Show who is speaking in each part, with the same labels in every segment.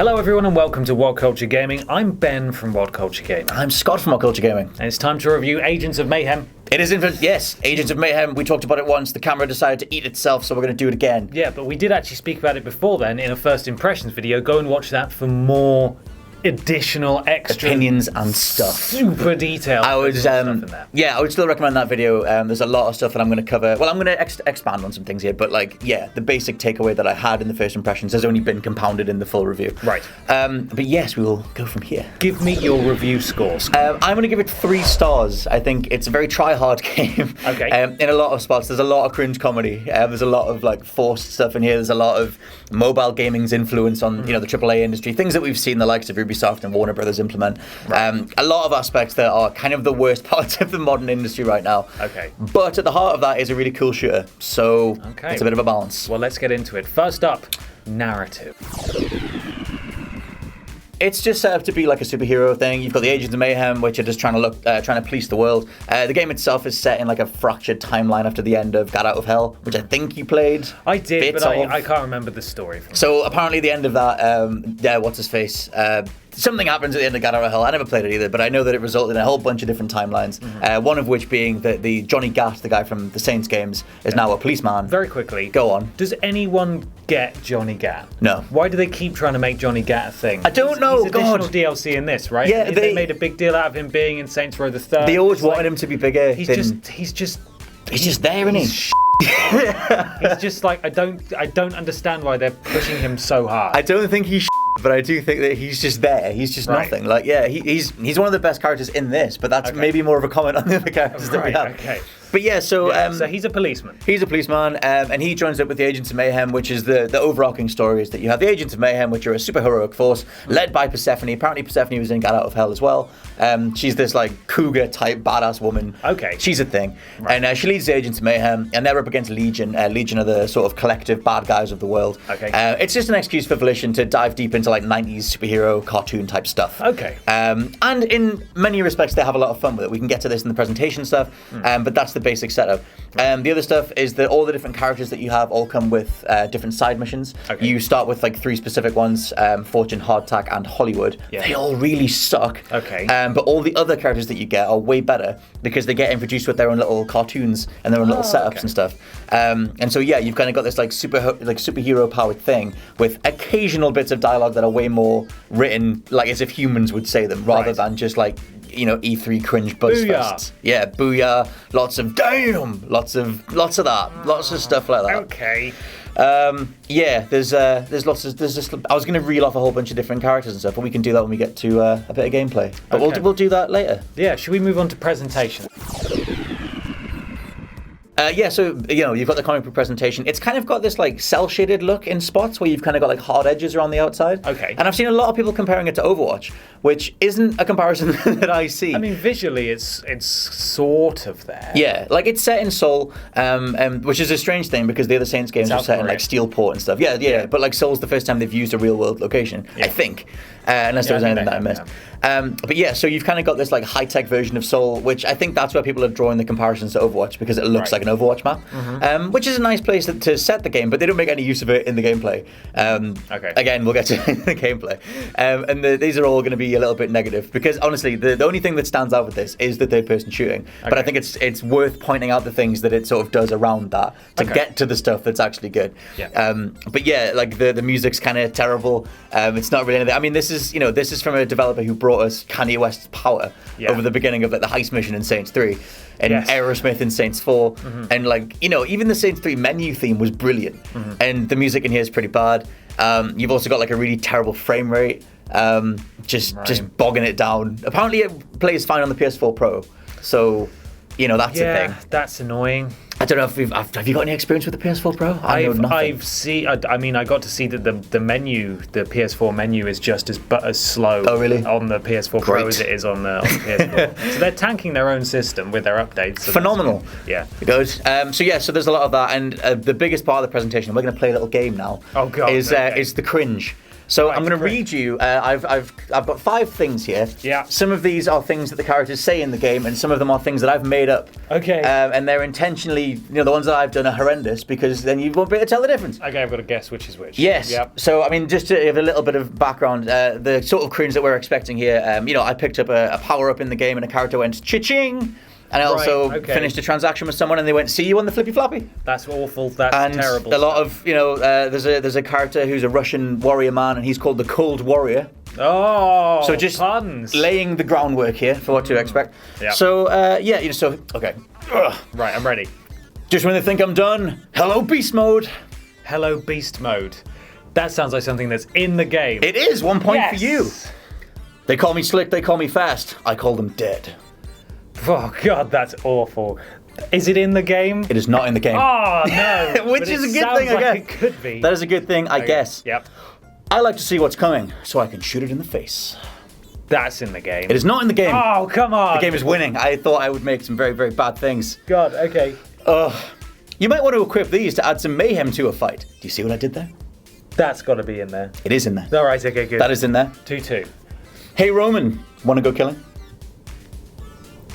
Speaker 1: Hello everyone and welcome to What Culture Gaming. I'm Ben from What Culture Gaming.
Speaker 2: I'm Scott from What Culture Gaming.
Speaker 1: And it's time to review Agents of Mayhem.
Speaker 2: It is yes, Agents of Mayhem. We talked about it once. The camera decided to eat itself, so we're going to do it again.
Speaker 1: Yeah, but we did actually speak about it before then in a first impressions video. Go and watch that for more additional extra
Speaker 2: opinions and stuff.
Speaker 1: Super detailed.
Speaker 2: I would, I would still recommend that video. There's a lot of stuff that I'm going to cover. Well, I'm going to expand on some things here, but the basic takeaway that I had in the first impressions has only been compounded in the full review.
Speaker 1: Right.
Speaker 2: But yes, we will go from here.
Speaker 1: Give me your review scores.
Speaker 2: I'm going to give it 3 stars. I think it's a very try-hard game.
Speaker 1: Okay.
Speaker 2: In a lot of spots, there's a lot of cringe comedy. There's a lot of forced stuff in here. There's a lot of mobile gaming's influence on the AAA industry. Things that we've seen the likes of Ubisoft and Warner Brothers implement. Right. A lot of aspects that are kind of the worst parts of the modern industry right now.
Speaker 1: Okay.
Speaker 2: But at the heart of that is a really cool shooter. So it's a bit of a balance.
Speaker 1: Well, let's get into it. First up, narrative.
Speaker 2: It's just set up to be like a superhero thing. You've got the Agents of Mayhem, which are just trying to police the world. The game itself is set in a fractured timeline after the end of Got Out of Hell, which I think you played.
Speaker 1: I did, but I can't remember the story.
Speaker 2: So apparently, the end of that, what's his face? Something happens at the end of Got Out of Hell. I never played it either, but I know that it resulted in a whole bunch of different timelines. Mm-hmm. One of which being that the Johnny Gat, the guy from the Saints games, is now a policeman.
Speaker 1: Very quickly.
Speaker 2: Go on.
Speaker 1: Does anyone get Johnny Gat?
Speaker 2: No.
Speaker 1: Why do they keep trying to make Johnny Gat a thing?
Speaker 2: I don't know.
Speaker 1: He's additional DLC in this, right?
Speaker 2: Yeah,
Speaker 1: they made a big deal out of him being in Saints Row the Third.
Speaker 2: They always wanted him to be bigger.
Speaker 1: He's just there, isn't he? He's just I don't understand why they're pushing him so hard.
Speaker 2: I don't think he's but I do think that he's just there. He's just nothing. He's one of the best characters in this, but that's maybe more of a comment on the other characters that we have.
Speaker 1: Okay.
Speaker 2: But yeah, so
Speaker 1: he's a policeman.
Speaker 2: He's a policeman, and he joins up with the Agents of Mayhem, which is the overarching story is that you have the Agents of Mayhem, which are a superheroic force led by Persephone. Apparently, Persephone was in Got Out of Hell as well. She's this cougar type badass woman.
Speaker 1: Okay,
Speaker 2: she's a thing, and she leads the Agents of Mayhem, and they're up against Legion. Legion are the sort of collective bad guys of the world.
Speaker 1: Okay,
Speaker 2: it's just an excuse for Volition to dive deep into 90s superhero cartoon type stuff.
Speaker 1: Okay,
Speaker 2: and in many respects, they have a lot of fun with it. We can get to this in the presentation stuff, but that's the basic setup. The other stuff is that all the different characters that you have all come with different side missions. Okay. You start with 3 specific ones, Fortune, Hardtack, and Hollywood. Yeah. They all really suck.
Speaker 1: Okay.
Speaker 2: But all the other characters that you get are way better because they get introduced with their own little cartoons and their own little setups and stuff. And so you've kind of got this superhero powered thing with occasional bits of dialogue that are way more written as if humans would say them rather than just E3 cringe buzzfests. Yeah, booyah, lots of damn, lots of that, lots of stuff like that.
Speaker 1: Okay.
Speaker 2: There's just I was going to reel off a whole bunch of different characters and stuff, but we can do that when we get to a bit of gameplay. But we'll do that later.
Speaker 1: Yeah, should we move on to presentation?
Speaker 2: So you've got the comic book presentation. It's kind of got this cel-shaded look in spots where you've kind of got hard edges around the outside.
Speaker 1: Okay.
Speaker 2: And I've seen a lot of people comparing it to Overwatch, which isn't a comparison that I see.
Speaker 1: I mean, visually, it's sort of there.
Speaker 2: Yeah, it's set in Seoul, which is a strange thing because the other Saints games are set in Steelport and stuff. Yeah. But Seoul's the first time they've used a real world location, I think, unless there was anything that I missed. So you've kind of got this high-tech version of Seoul, which I think that's where people are drawing the comparisons to Overwatch because it looks like an Overwatch map, which is a nice place to set the game, but they don't make any use of it in the gameplay. Again, we'll get to the gameplay. These are all going to be a little bit negative because honestly, the only thing that stands out with this is the third-person shooting. But I think it's worth pointing out the things that it sort of does around that to get to the stuff that's actually good.
Speaker 1: Yeah.
Speaker 2: The music's kind of terrible. It's not really anything. I mean, this is from a developer who brought us Kanye West's Power over the beginning of the heist mission in Saints 3 and Aerosmith in Saints 4 and even the Saints 3 menu theme was brilliant and the music in here is pretty bad. You've also got a really terrible frame rate, just bogging it down. Apparently it plays fine on the PS4 Pro, so that's a thing.
Speaker 1: That's annoying.
Speaker 2: I don't know if have you got any experience with the PS4 Pro? I
Speaker 1: got to see that the menu, the PS4 menu, is just as slow on the PS4 Pro as it is on the PS4. So they're tanking their own system with their updates. So
Speaker 2: phenomenal.
Speaker 1: Yeah.
Speaker 2: Good. So there's a lot of that, and the biggest part of the presentation, we're going to play a little game now.
Speaker 1: Oh god.
Speaker 2: Is the cringe. So I'm going to read you. I've got 5 things here.
Speaker 1: Yeah.
Speaker 2: Some of these are things that the characters say in the game, and some of them are things that I've made up.
Speaker 1: Okay.
Speaker 2: And they're intentionally, the ones that I've done are horrendous because then you won't be able to tell the difference.
Speaker 1: Okay, I've got to guess which is which.
Speaker 2: Yes.
Speaker 1: Yep.
Speaker 2: So I mean, just to give a little bit of background, the sort of cringe that we're expecting here. I picked up a power up in the game, and a character went cha-ching. And I also finished a transaction with someone, and they went, "See you on the flippy floppy."
Speaker 1: That's awful. That's terrible.
Speaker 2: And a lot of there's a character who's a Russian warrior man, and he's called the Cold Warrior.
Speaker 1: Oh,
Speaker 2: so just
Speaker 1: puns.
Speaker 2: Laying the groundwork here for what to expect.
Speaker 1: Yeah.
Speaker 2: So okay.
Speaker 1: Right, I'm ready.
Speaker 2: Just when they think I'm done, hello beast mode.
Speaker 1: Hello beast mode. That sounds like something that's in the game.
Speaker 2: It is 1 point for you. They call me slick. They call me fast. I call them dead.
Speaker 1: Oh God, that's awful. Is it in the game?
Speaker 2: It is not in the game.
Speaker 1: Oh no!
Speaker 2: Which is a good thing, I guess.
Speaker 1: It could be.
Speaker 2: That is a good thing, I guess.
Speaker 1: Yep.
Speaker 2: I like to see what's coming, so I can shoot it in the face.
Speaker 1: That's in the game.
Speaker 2: It is not in the game.
Speaker 1: Oh come on!
Speaker 2: The game is winning. I thought I would make some very, very bad things.
Speaker 1: God. Okay.
Speaker 2: You might want to equip these to add some mayhem to a fight. Do you see what I did there?
Speaker 1: That's got to be in there.
Speaker 2: It is in there.
Speaker 1: All right. Okay. Good.
Speaker 2: That is in there.
Speaker 1: 2-2.
Speaker 2: Hey Roman, want to go killing?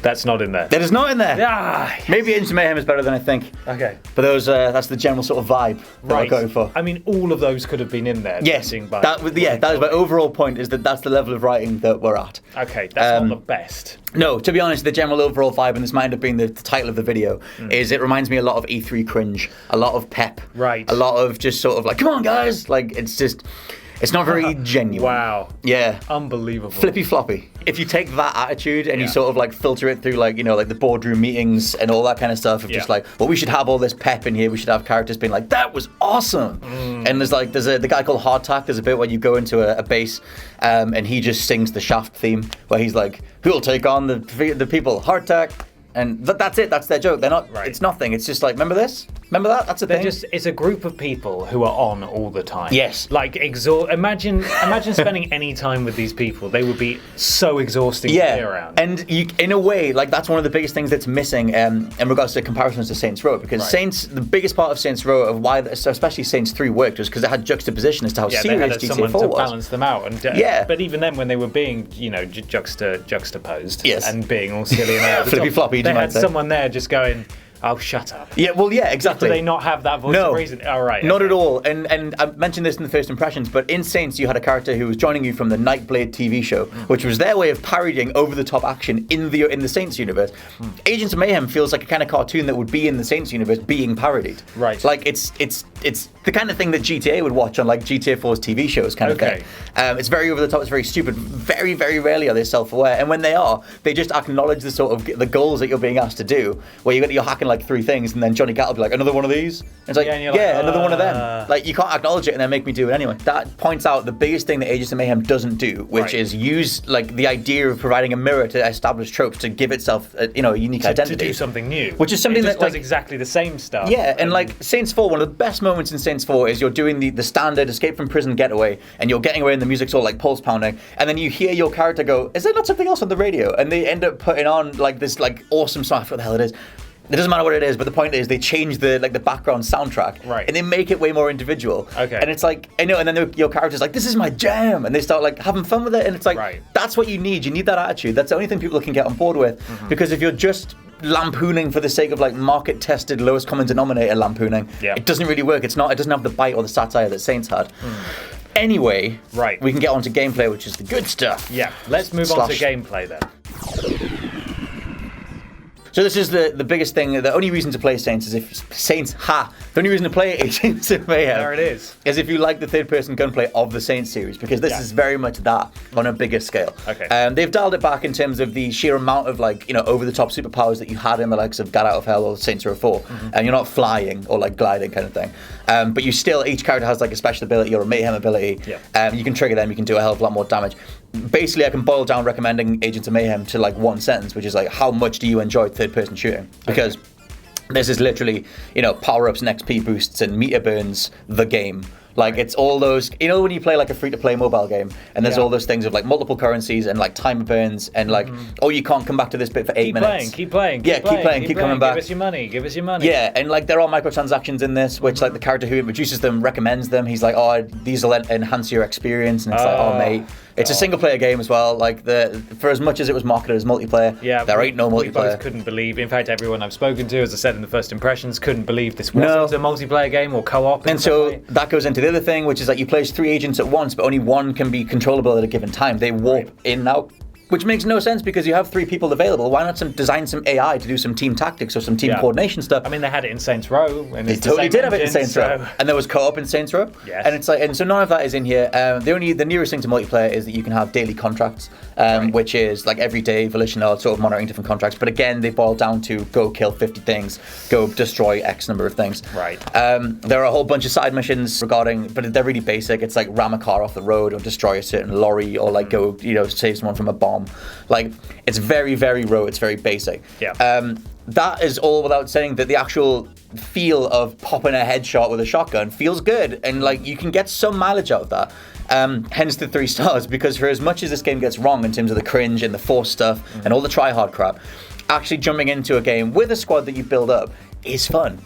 Speaker 1: That's not in there.
Speaker 2: That is not in there.
Speaker 1: Yes.
Speaker 2: Maybe Agents of Mayhem is better than I think.
Speaker 1: Okay.
Speaker 2: But that's the general sort of vibe that we're going for.
Speaker 1: I mean, all of those could have been in there.
Speaker 2: Yes. That is my overall point. Is that's the level of writing that we're at.
Speaker 1: Okay, that's not the best.
Speaker 2: No, to be honest, the general overall vibe, and this might end up being the title of the video, is it reminds me a lot of E3 cringe, a lot of pep,
Speaker 1: right?
Speaker 2: A lot of just sort of like, come on guys, like it's not very genuine.
Speaker 1: Wow.
Speaker 2: Yeah.
Speaker 1: Unbelievable.
Speaker 2: Flippy floppy. If you take that attitude and you sort of like filter it through like the boardroom meetings and all that kind of stuff of just like, well, we should have all this pep in here. We should have characters being like, that was awesome. And there's the guy called Hardtack. There's a bit where you go into a base and he just sings the Shaft theme where he's like, who'll take on the people? Hardtack. And that's it. That's their joke. They're not. Right. It's nothing. It's just like, remember this? Remember that? That's a thing.
Speaker 1: It's a group of people who are on all the time.
Speaker 2: Yes.
Speaker 1: Like Imagine spending any time with these people. They would be so exhausting to be around.
Speaker 2: And in a way, like that's one of the biggest things that's missing in regards to comparisons to Saints Row, because the biggest part of Saints Row of why, especially Saints 3 worked, was because it had juxtaposition as to how serious GTA 4 was.
Speaker 1: Balance them out. And but even then, when they were being juxtaposed and being all silly and over the
Speaker 2: flippy floppy.
Speaker 1: They had someone there just going, oh, shut up.
Speaker 2: Yeah, well, yeah, exactly.
Speaker 1: Do they not have that voice of reason? Oh, right.
Speaker 2: Not at all. And I mentioned this in the first impressions, but in Saints, you had a character who was joining you from the Nightblade TV show, which was their way of parodying over-the-top action in the Saints universe. Agents of Mayhem feels like a kind of cartoon that would be in the Saints universe being parodied.
Speaker 1: Right.
Speaker 2: Like, it's the kind of thing that GTA would watch on, like, GTA 4's TV shows kind of thing. It's very over-the-top, it's very stupid. Very, very rarely are they self-aware. And when they are, they just acknowledge the sort of the goals that you're being asked to do, where you're hacking like 3 things, and then Johnny Gat will be like, another one of these? And it's like, another one of them. Like, you can't acknowledge it and then make me do it anyway. That points out the biggest thing that Agents of Mayhem doesn't do, which is use like the idea of providing a mirror to establish tropes to give itself a unique identity.
Speaker 1: To do something new.
Speaker 2: Which is something that
Speaker 1: does exactly the same stuff.
Speaker 2: Yeah, and like Saints 4, one of the best moments in Saints 4 is you're doing the standard escape from prison getaway, and you're getting away and the music's all like pulse pounding, and then you hear your character go, is there not something else on the radio? And they end up putting on like this like awesome song, I forget what the hell it is. It doesn't matter what it is, but the point is they change the background soundtrack, and they make it way more individual.
Speaker 1: Okay.
Speaker 2: And it's like, I know, and then your character's like, this is my jam, and they start like having fun with it, and it's like, that's what you need. You need that attitude. That's the only thing people can get on board with, because if you're just lampooning for the sake of like market-tested lowest common denominator lampooning, it doesn't really work. It doesn't have the bite or the satire that Saints had. Anyway, we can get on to gameplay, which is the good stuff.
Speaker 1: Yeah, let's move on to gameplay then.
Speaker 2: So this is the biggest thing. The only reason to play Saints is if the only reason to play Agents of Mayhem.
Speaker 1: There it is
Speaker 2: if you like the third-person gunplay of the Saints series, because this is very much that on a bigger scale.
Speaker 1: Okay.
Speaker 2: They've dialed it back in terms of the sheer amount of like over-the-top superpowers that you had in the likes of Get Out of Hell or Saints Row 4, and you're not flying or like gliding kind of thing. But you still, each character has like a special ability or a mayhem ability. You can trigger them. You can do a hell of a lot more damage. Basically, I can boil down recommending Agents of Mayhem to like one sentence, which is like, how much do you enjoy third-person shooting? Because this is literally, power-ups and XP boosts and meter burns the game. Like it's all those, you know, when you play like a free-to-play mobile game, and there's all those things of like multiple currencies and like timer burns, and like, oh, you can't come back to this bit for 8 minutes.
Speaker 1: Keep playing.
Speaker 2: Keep coming back.
Speaker 1: Give us your money.
Speaker 2: Yeah, and like there are microtransactions in this, which like the character who introduces them recommends them. He's like, oh, these will enhance your experience, and it's like, oh mate. It's a single-player game as well. Like for as much as it was marketed as multiplayer, there ain't no multiplayer.
Speaker 1: We both couldn't believe. In fact, everyone I've spoken to, as I said in the first impressions, couldn't believe this wasn't a multiplayer game or co-op.
Speaker 2: And so that goes into the other thing, which is that you play as 3 agents at once, but only one can be controllable at a given time. They warp in and out. Which makes no sense because you have 3 people available. Why not design some AI to do some team tactics or some team coordination stuff?
Speaker 1: I mean, they had it in Saints Row. And
Speaker 2: they totally did have it in Saints Row. And there was co-op in Saints Row.
Speaker 1: Yes.
Speaker 2: And it's like, and so none of that is in here. The nearest thing to multiplayer is that you can have daily contracts, which is like every day Volition are sort of monitoring different contracts. But again, they boil down to go kill 50 things, go destroy X number of things.
Speaker 1: Right.
Speaker 2: There are a whole bunch of side missions regarding, but they're really basic. It's like ram a car off the road or destroy a certain lorry or like go, save someone from a bomb. Like, it's very, very raw. It's very basic.
Speaker 1: Yeah.
Speaker 2: That is all without saying that the actual feel of popping a headshot with a shotgun feels good, and like you can get some mileage out of that. Hence the 3 stars, because for as much as this game gets wrong in terms of the cringe and the force stuff and all the try-hard crap, actually jumping into a game with a squad that you build up is fun.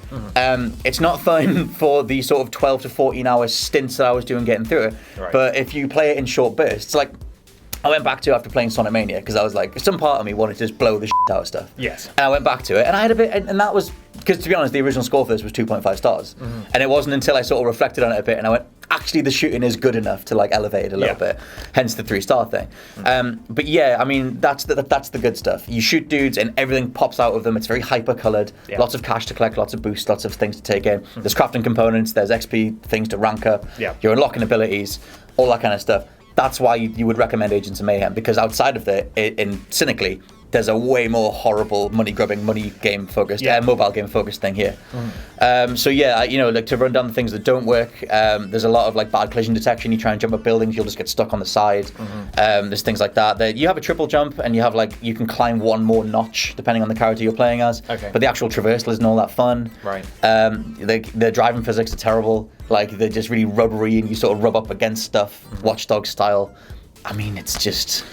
Speaker 2: It's not fun for the sort of 12 to 14 hour stints that I was doing getting through it, but if you play it in short bursts, like I went back to after playing Sonic Mania because I was like, some part of me wanted to just blow the shit out of stuff.
Speaker 1: Yes.
Speaker 2: And I went back to it, and I had a bit, and that was because to be honest, the original score for this was 2.5 stars, and it wasn't until I sort of reflected on it a bit, and I went, actually, the shooting is good enough to like elevate it a little bit. Hence the 3-star thing. But yeah, I mean, that's the good stuff. You shoot dudes, and everything pops out of them. It's very hyper colored. Lots of cash to collect, lots of boosts, lots of things to take in. There's crafting components. There's XP things to rank up. You're unlocking abilities, all that kind of stuff. That's why you would recommend Agents of Mayhem, because outside of that, and cynically, there's a way more horrible money-grubbing, money-game-focused, mobile game-focused thing here. So yeah, like to run down the things that don't work, there's a lot of like bad collision detection. You try and jump up buildings, you'll just get stuck on the side. There's things like that. You have a triple jump, and you have like, you can climb one more notch depending on the character you're playing as. But the actual traversal isn't all that fun. The driving physics are terrible. Like, they're just really rubbery, and you sort of rub up against stuff, Watchdog style. I mean, it's just...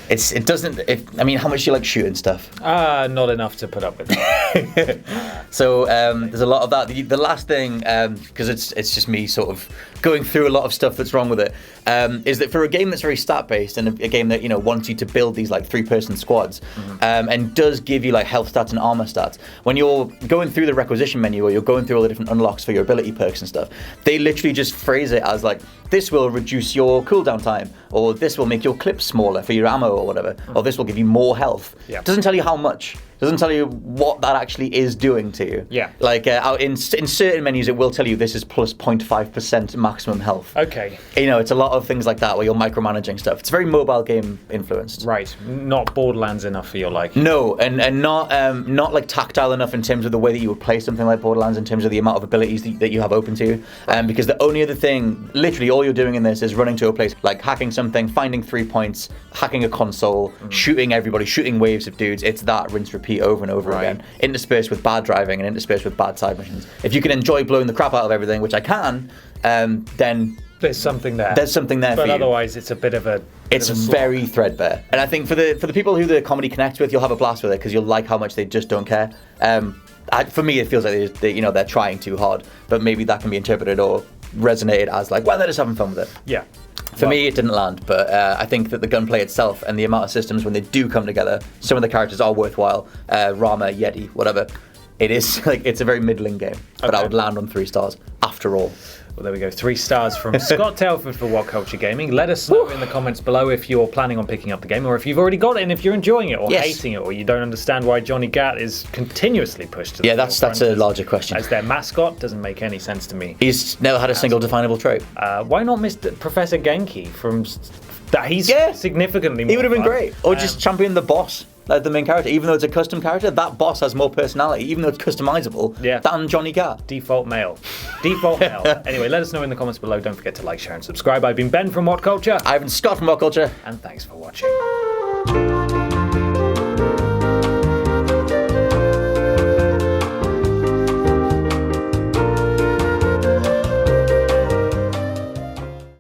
Speaker 2: how much do you like shooting stuff?
Speaker 1: Not enough to put up with that.
Speaker 2: So there's a lot of that. The last thing, because it's just me sort of going through a lot of stuff that's wrong with it, is that for a game that's very stat-based and a game that wants you to build these like 3-person squads, and does give you like health stats and armor stats, when you're going through the requisition menu or you're going through all the different unlocks for your ability perks and stuff, they literally just phrase it as like, this will reduce your cooldown time, or this will make your clips smaller for your ammo or whatever, or this will give you more health. It doesn't tell you how much. Doesn't tell you what that actually is doing to you. Like in certain menus, it will tell you this is plus 0.5% maximum health.
Speaker 1: Okay.
Speaker 2: It's a lot of things like that where you're micromanaging stuff. It's very mobile game influenced.
Speaker 1: Right. Not Borderlands enough for your liking.
Speaker 2: No, and not like tactile enough in terms of the way that you would play something like Borderlands, in terms of the amount of abilities that you have open to you. Because the only other thing, literally all you're doing in this is running to a place, like hacking something, finding 3 points, hacking a console, shooting everybody, shooting waves of dudes. It's that rinse repeat over and over again, interspersed with bad driving and interspersed with bad side missions. If you can enjoy blowing the crap out of everything, which I can, then
Speaker 1: there's something there.
Speaker 2: There's something there for you.
Speaker 1: But otherwise, it's a bit of a...
Speaker 2: It's very threadbare. And I think for the people who the comedy connects with, you'll have a blast with it because you'll like how much they just don't care. For me, it feels like they're trying too hard, but maybe that can be interpreted or resonated as like, well, they're just having fun with it.
Speaker 1: Yeah.
Speaker 2: For me, it didn't land, but I think that the gunplay itself and the amount of systems when they do come together, some of the characters are worthwhile. Rama, Yeti, whatever. It is like, it's a very middling game, but I would land on 3 stars after all.
Speaker 1: Well, there we go. 3 stars from Scott Telford for What Culture Gaming. Let us know in the comments below if you're planning on picking up the game, or if you've already got it, and if you're enjoying it, or hating it, or you don't understand why Johnny Gat is continuously pushed to the
Speaker 2: forefront. That's a larger question.
Speaker 1: As their mascot, doesn't make any sense to me.
Speaker 2: He's never had a single definable trait.
Speaker 1: Why not Mr. Professor Genki from... He's significantly more
Speaker 2: He would have been
Speaker 1: fun.
Speaker 2: Great. Or just champion the boss. Like the main character, even though it's a custom character, that boss has more personality, even though it's customizable, than Johnny Gat.
Speaker 1: Default male. Anyway, let us know in the comments below. Don't forget to like, share, and subscribe. I've been Ben from What Culture.
Speaker 2: I've been Scott from What Culture.
Speaker 1: And thanks for watching.